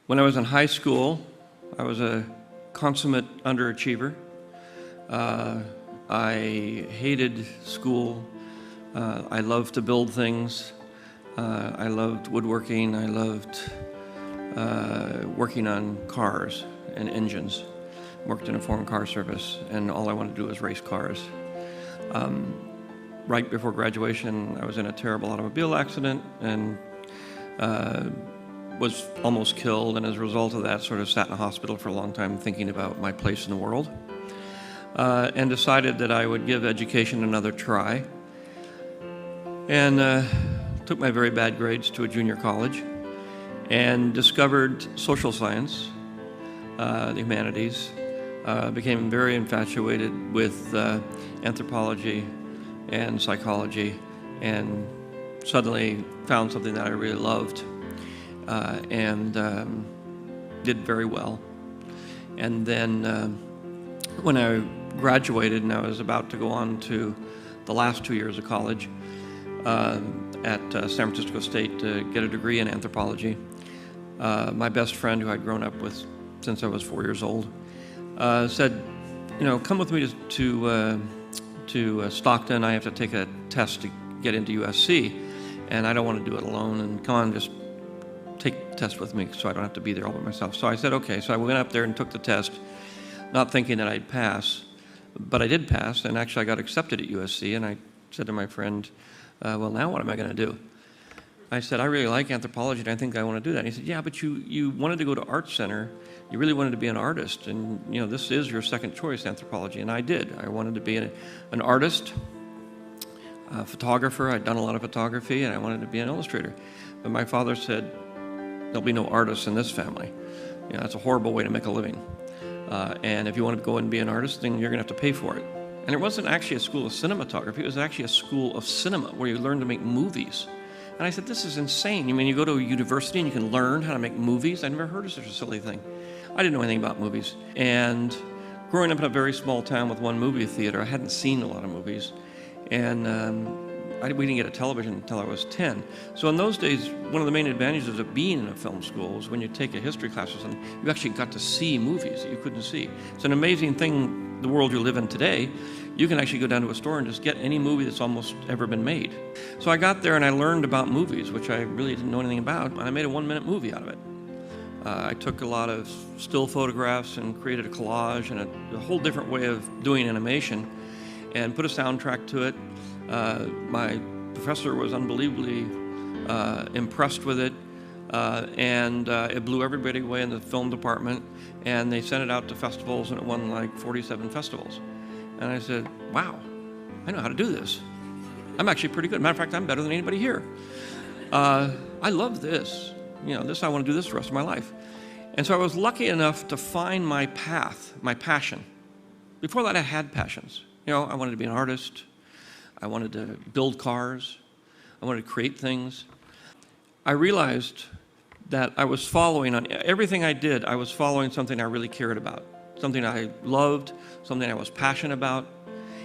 When I was in high school, I was a consummate underachiever. I hated school. I loved to build things. I loved woodworking. I loved working on cars and engines. Worked in a foreign car service, and all I wanted to do was race cars. Right before graduation, I was in a terrible automobile accident and was almost killed, and as a result of that, sort of sat in a hospital for a long time thinking about my place in the world, and decided that I would give education another try, and took my very bad grades to a junior college and discovered social science, the humanities, became very infatuated with anthropology and psychology, and suddenly found something that I really loved, and did very well. And then when I graduated and I was about to go on to the last 2 years of college at San Francisco State to get a degree in anthropology, my best friend, who I'd grown up with since I was 4 years old, said, come with me to Stockton. I have to take a test to get into USC, and I don't want to do it alone, and come on, just take the test with me so I don't have to be there all by myself. So I said, okay. So I went up there and took the test, not thinking that I'd pass, but I did pass, and actually I got accepted at USC, and I said to my friend, well, now what am I going to do? I said, I really like anthropology, and I think I want to do that. And he said, yeah, but you wanted to go to Art Center. You really wanted to be an artist, and this is your second choice, anthropology. And I did. I wanted to be an artist, a photographer. I'd done a lot of photography, and I wanted to be an illustrator. But my father said, there'll be no artists in this family. That's a horrible way to make a living. And if you want to go and be an artist, then you're going to have to pay for it. And it wasn't actually a school of cinematography. It was actually a school of cinema where you learn to make movies. And I said, this is insane. You go to a university and you can learn how to make movies? I never heard of such a silly thing. I didn't know anything about movies. And growing up in a very small town with one movie theater, I hadn't seen a lot of movies. And we didn't get a television until I was 10. So in those days, one of the main advantages of being in a film school is when you take a history class or something, you actually got to see movies that you couldn't see. It's an amazing thing, the world you live in today. You can actually go down to a store and just get any movie that's almost ever been made. So I got there and I learned about movies, which I really didn't know anything about, and I made a 1-minute movie out of it. I took a lot of still photographs and created a collage and a whole different way of doing animation, and put a soundtrack to it. My professor was unbelievably impressed with it, and it blew everybody away in the film department, and they sent it out to festivals, and it won like 47 festivals. And I said, wow, I know how to do this. I'm actually pretty good. Matter of fact, I'm better than anybody here. I love this. I want to do this the rest of my life. And so I was lucky enough to find my path, my passion. Before that, I had passions. I wanted to be an artist. I wanted to build cars. I wanted to create things. I realized that I was following on everything I did. I was following something I really cared about, something I loved, something I was passionate about.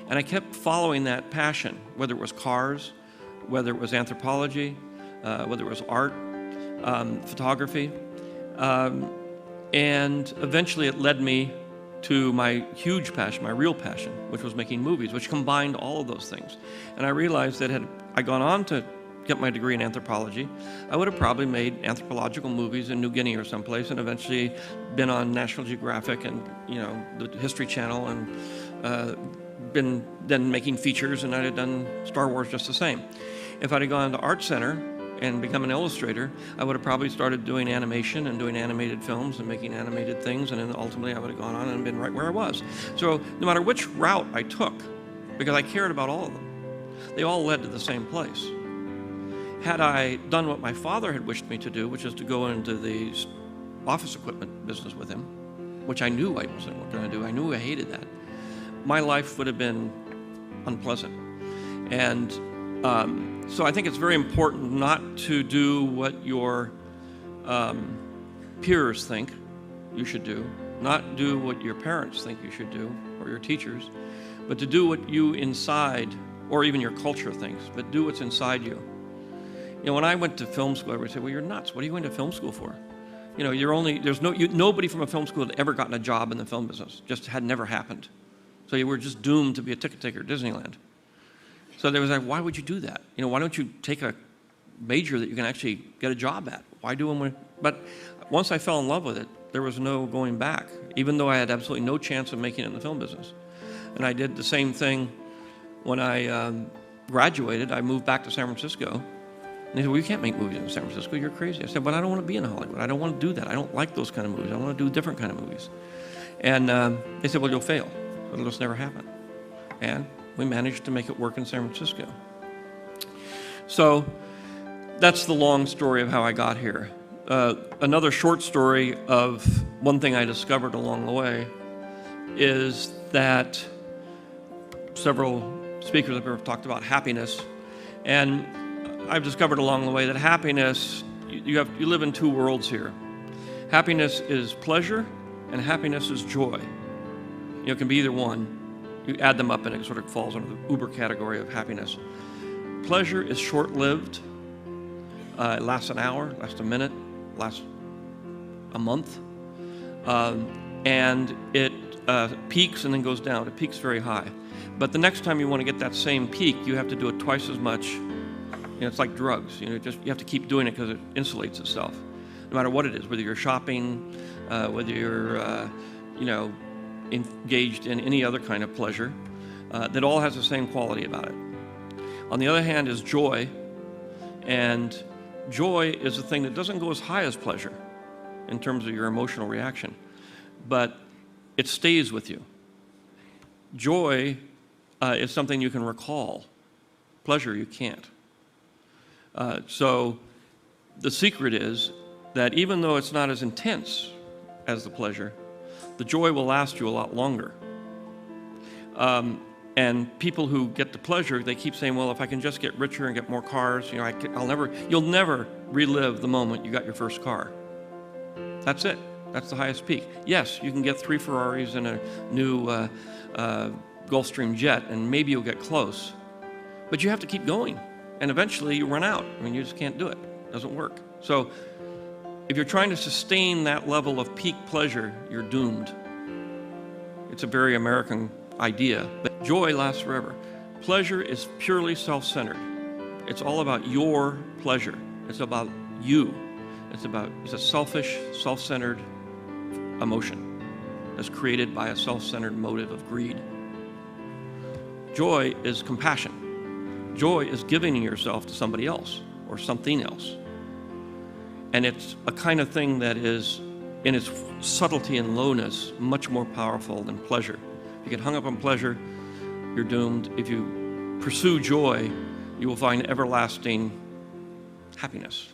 And I kept following that passion, whether it was cars, whether it was anthropology, whether it was art, photography. And eventually it led me to my huge passion, my real passion, which was making movies, which combined all of those things. And I realized that had I gone on to get my degree in anthropology, I would have probably made anthropological movies in New Guinea or someplace, and eventually been on National Geographic and the History Channel, and been then making features, and I'd have done Star Wars just the same. If I'd have gone to Art Center and become an illustrator, I would have probably started doing animation and doing animated films and making animated things, and then ultimately I would have gone on and been right where I was. So no matter which route I took, because I cared about all of them, they all led to the same place. Had I done what my father had wished me to do, which is to go into the office equipment business with him, which I knew I wasn't going to do, I knew I hated that, my life would have been unpleasant. And so I think it's very important not to do what your peers think you should do, not do what your parents think you should do, or your teachers, but to do what you inside, or even your culture thinks, but do what's inside you. When I went to film school, everybody said, well, you're nuts. What are you going to film school for? You know, nobody from a film school had ever gotten a job in the film business. Just had never happened. So you were just doomed to be a ticket taker at Disneyland. So there was like, why would you do that? You know, why don't you take a major that you can actually get a job at? Why do them? But once I fell in love with it, there was no going back, even though I had absolutely no chance of making it in the film business. And I did the same thing when I graduated. I moved back to San Francisco. And they said, well, you can't make movies in San Francisco. You're crazy. I said, but I don't want to be in Hollywood. I don't want to do that. I don't like those kind of movies. I want to do different kind of movies. And they said, well, you'll fail. It'll just never happen. And we managed to make it work in San Francisco. So that's the long story of how I got here. Another short story of one thing I discovered along the way is that several speakers have talked about happiness, and I've discovered along the way that happiness, you live in two worlds here. Happiness is pleasure, and happiness is joy. You know, it can be either one. You add them up and it sort of falls under the uber category of happiness. Pleasure is short-lived. It lasts an hour, lasts a minute, lasts a month. And it peaks and then goes down. It peaks very high. But the next time you want to get that same peak, you have to do it twice as much. You know, it's like drugs. You know, you have to keep doing it because it insulates itself. No matter what it is, whether you're shopping, whether you're, you know, engaged in any other kind of pleasure, that all has the same quality about it. On the other hand is joy, and joy is the thing that doesn't go as high as pleasure in terms of your emotional reaction, but it stays with you. Joy is something you can recall. Pleasure you can't. So the secret is that even though it's not as intense as the pleasure, the joy will last you a lot longer. And people who get the pleasure, they keep saying, well, if I can just get richer and get more cars, you know, you'll never relive the moment you got your first car. That's it. That's the highest peak. Yes, you can get 3 Ferraris and a new Gulfstream jet, and maybe you'll get close. But you have to keep going. And eventually you run out. I mean, you just can't do it. It doesn't work. So if you're trying to sustain that level of peak pleasure, you're doomed. It's a very American idea, but joy lasts forever. Pleasure is purely self-centered. It's all about your pleasure. It's about you. It's a selfish, self-centered emotion that's created by a self-centered motive of greed. Joy is compassion. Joy is giving yourself to somebody else or something else. And it's a kind of thing that is, in its subtlety and lowness, much more powerful than pleasure. If you get hung up on pleasure, you're doomed. If you pursue joy, you will find everlasting happiness.